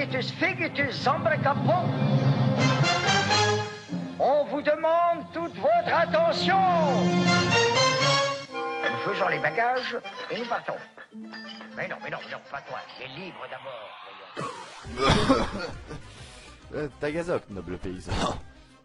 figetus, figetus, zambre capot. On vous demande toute votre attention. Nous faisons les bagages et nous partons. Mais non, pas toi. Les livres d'abord. Tagazok, noble paysan.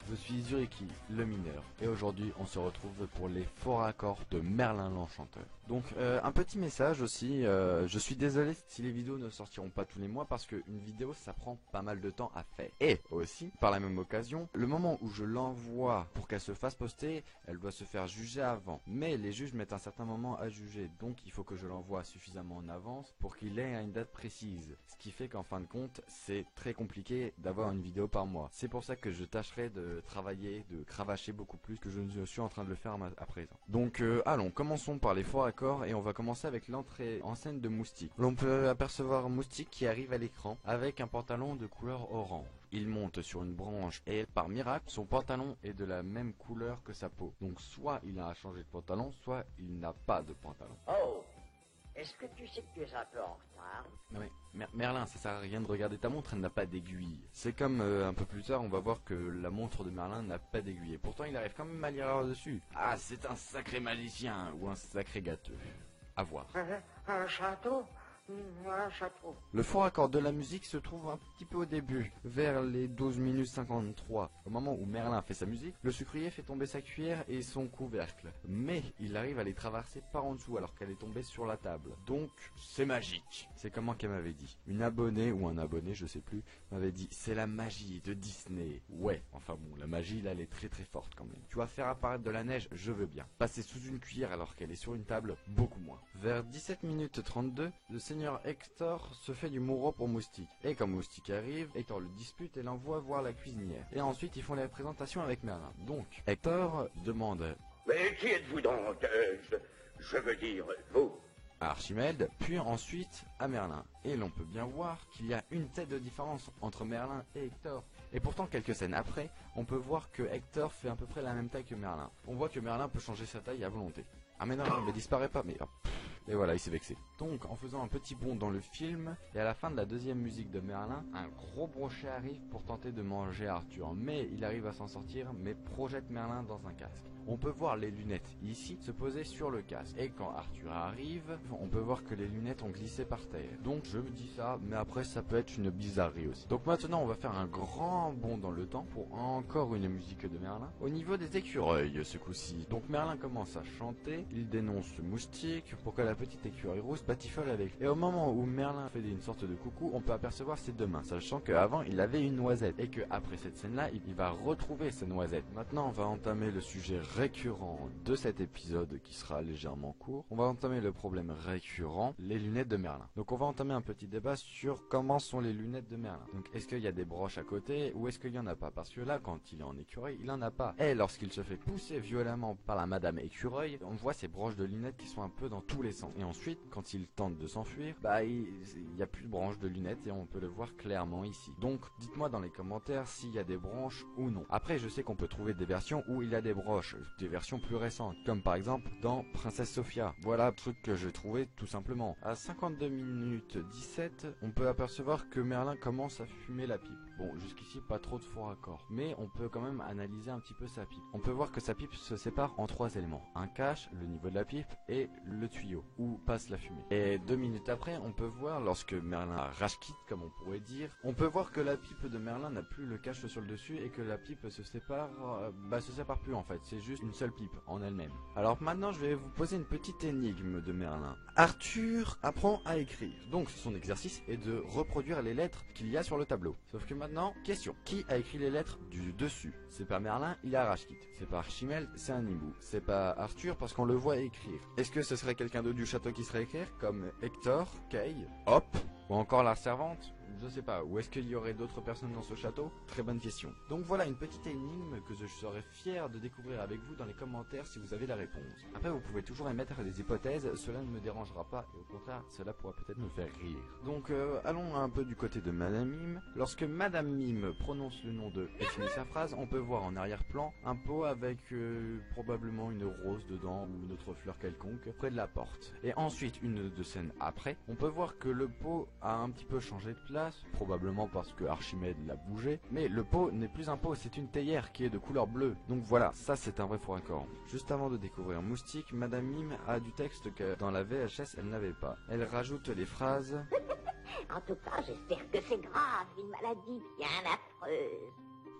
Je suis Zuriki, le mineur, et aujourd'hui on se retrouve pour les forts accords de Merlin l'Enchanteur. Donc un petit message aussi, je suis désolé si les vidéos ne sortiront pas tous les mois parce qu'une vidéo ça prend pas mal de temps à faire. Et aussi, par la même occasion, le moment où je l'envoie pour qu'elle se fasse poster, elle doit se faire juger avant. Mais les juges mettent un certain moment à juger, donc il faut que je l'envoie suffisamment en avance pour qu'il ait une date précise. Ce qui fait qu'en fin de compte, c'est très compliqué d'avoir une vidéo par mois. C'est pour ça que je tâcherai de travailler, de cravacher beaucoup plus que je ne suis en train de le faire à présent. Donc allons, commençons par les forts accords et on va commencer avec l'entrée en scène de Moustique. L'on peut apercevoir Moustique qui arrive à l'écran avec un pantalon de couleur orange. Il monte sur une branche et par miracle son pantalon est de la même couleur que sa peau. Donc soit il a changé de pantalon, soit il n'a pas de pantalon. Oh, est-ce que tu sais que tu es un peu en retard? Non mais Merlin, ça sert à rien de regarder ta montre, elle n'a pas d'aiguille. C'est comme un peu plus tard, on va voir que la montre de Merlin n'a pas d'aiguille. Et pourtant il arrive quand même à lire dessus. Ah, c'est un sacré magicien ou un sacré gâteux. À voir. Un château? Un château. Le fort accord de la musique se trouve un petit peu au début, vers les 12 minutes 53. Au moment où Merlin fait sa musique, le sucrier fait tomber sa cuillère et son couvercle. Mais il arrive à les traverser par en dessous alors qu'elle est tombée sur la table. Donc, c'est magique. C'est comment qu'elle m'avait dit. Une abonnée ou un abonné, je sais plus, m'avait dit c'est la magie de Disney. Ouais, enfin bon, la magie là elle est très très forte quand même. Tu vas faire apparaître de la neige, je veux bien. Passer sous une cuillère alors qu'elle est sur une table, beaucoup moins. Vers 17 minutes 32, le Seigneur Hector se fait du mouron pour Moustique. Et quand Moustique arrive, Hector le dispute et l'envoie voir la cuisinière. Et ensuite ils font la présentation avec Merlin. Donc Hector demande mais qui êtes-vous donc je veux dire, vous? à Archimède, puis ensuite à Merlin. Et l'on peut bien voir qu'il y a une tête de différence entre Merlin et Hector. Et pourtant quelques scènes après, on peut voir que Hector fait à peu près la même taille que Merlin. On voit que Merlin peut changer sa taille à volonté. Ah mais non, mais disparaît pas, mais... Et voilà, il s'est vexé. Donc, en faisant un petit bond dans le film, et à la fin de la deuxième musique de Merlin, un gros brochet arrive pour tenter de manger Arthur. Mais il arrive à s'en sortir, mais projette Merlin dans un casque. On peut voir les lunettes ici se poser sur le casque. Et quand Arthur arrive, on peut voir que les lunettes ont glissé par terre. Donc je me dis ça, mais après ça peut être une bizarrerie aussi. Donc maintenant on va faire un grand bond dans le temps pour encore une musique de Merlin. Au niveau des écureuils ce coup-ci. Donc Merlin commence à chanter, il dénonce Moustique pour que la petite écureuil rousse batifole avec. Et au moment où Merlin fait une sorte de coucou, on peut apercevoir ses deux mains, sachant qu'avant il avait une noisette. Et qu'après cette scène-là, il va retrouver sa noisette. Maintenant on va entamer le sujet récurrent de cet épisode qui sera légèrement court. On va entamer le problème récurrent, les lunettes de Merlin. Donc on va entamer un petit débat sur comment sont les lunettes de Merlin. Donc est-ce qu'il y a des broches à côté ou est-ce qu'il y en a pas? Parce que là quand il est en écureuil, il en a pas. Et lorsqu'il se fait pousser violemment par la madame écureuil, on voit ces broches de lunettes qui sont un peu dans tous les sens. Et ensuite quand il tente de s'enfuir, bah il y a plus de branches de lunettes et on peut le voir clairement ici. Donc dites-moi dans les commentaires s'il y a des branches ou non. Après je sais qu'on peut trouver des versions où il y a des broches, des versions plus récentes, comme par exemple dans Princesse Sophia. Voilà, truc que j'ai trouvé tout simplement. À 52 minutes 17, on peut apercevoir que Merlin commence à fumer la pipe. Bon, jusqu'ici pas trop de forts accords, mais on peut quand même analyser un petit peu sa pipe. On peut voir que sa pipe se sépare en trois éléments. Un cache, le niveau de la pipe et le tuyau où passe la fumée. Et 2 minutes après, on peut voir, lorsque Merlin rage quitte, comme on pourrait dire, on peut voir que la pipe de Merlin n'a plus le cache sur le dessus et que la pipe se sépare, se sépare plus en fait. C'est juste une seule pipe en elle-même. Alors maintenant, je vais vous poser une petite énigme de Merlin. Arthur apprend à écrire. Donc son exercice est de reproduire les lettres qu'il y a sur le tableau. Sauf que maintenant, question. Qui a écrit les lettres du dessus? C'est pas Merlin, il a Arachkit. C'est pas Archimède, c'est un hibou. C'est pas Arthur parce qu'on le voit écrire. Est-ce que ce serait quelqu'un d'autre du château qui serait écrire? Comme Hector, Kay, Hop, ou encore la servante? Je sais pas, ou est-ce qu'il y aurait d'autres personnes dans ce château? Très bonne question. Donc voilà une petite énigme que je serais fier de découvrir avec vous dans les commentaires si vous avez la réponse. Après vous pouvez toujours émettre des hypothèses, cela ne me dérangera pas et au contraire cela pourra peut-être me faire rire. Donc allons un peu du côté de Madame Mime. Lorsque Madame Mime prononce le nom de et finit sa phrase, on peut voir en arrière-plan un pot avec probablement une rose dedans ou une autre fleur quelconque près de la porte. Et ensuite une de scènes après, on peut voir que le pot a un petit peu changé de place place, probablement parce que Archimède l'a bougé, mais le pot n'est plus un pot, c'est une théière qui est de couleur bleue. Donc voilà, ça c'est un vrai faux raccord. Juste avant de découvrir Moustique, Madame Mime a du texte que dans la VHS elle n'avait pas. Elle rajoute les phrases... En tout cas, j'espère que c'est grave, une maladie bien affreuse.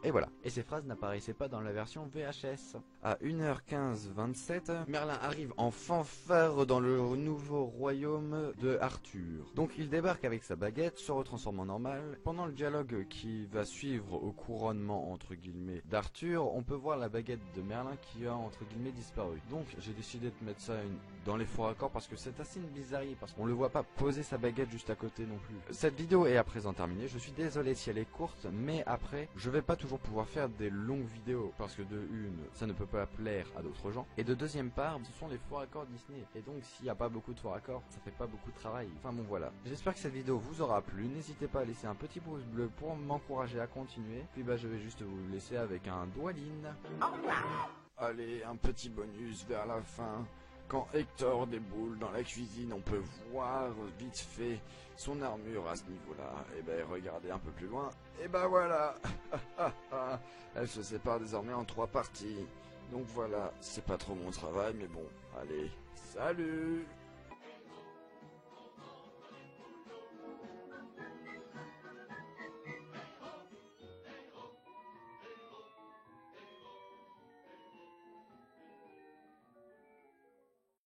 Et voilà, et ces phrases n'apparaissaient pas dans la version VHS. À 1h15-27, Merlin arrive en fanfare dans le nouveau royaume de Arthur. Donc il débarque avec sa baguette, se retransforme en normal. Pendant le dialogue qui va suivre au couronnement entre guillemets d'Arthur, on peut voir la baguette de Merlin qui a entre guillemets disparu. Donc j'ai décidé de mettre ça dans les faux raccords parce que c'est assez une bizarrerie, parce qu'on le voit pas poser sa baguette juste à côté non plus. Cette vidéo est à présent terminée, je suis désolé si elle est courte, mais après, je vais pas toujours pouvoir faire des longues vidéos, parce que de une, ça ne peut pas plaire à d'autres gens, et de deuxième part, ce sont les faux raccords Disney, et donc s'il n'y a pas beaucoup de faux raccords, ça fait pas beaucoup de travail. Enfin bon voilà, j'espère que cette vidéo vous aura plu, n'hésitez pas à laisser un petit pouce bleu pour m'encourager à continuer, puis bah je vais juste vous laisser avec un doigt-line. Au revoir. Allez, un petit bonus vers la fin. Quand Hector déboule dans la cuisine, on peut voir vite fait son armure à ce niveau-là. Et ben regardez un peu plus loin. Et ben voilà. Elle se sépare désormais en 3 parties. Donc voilà, c'est pas trop mon travail, mais bon, allez, salut.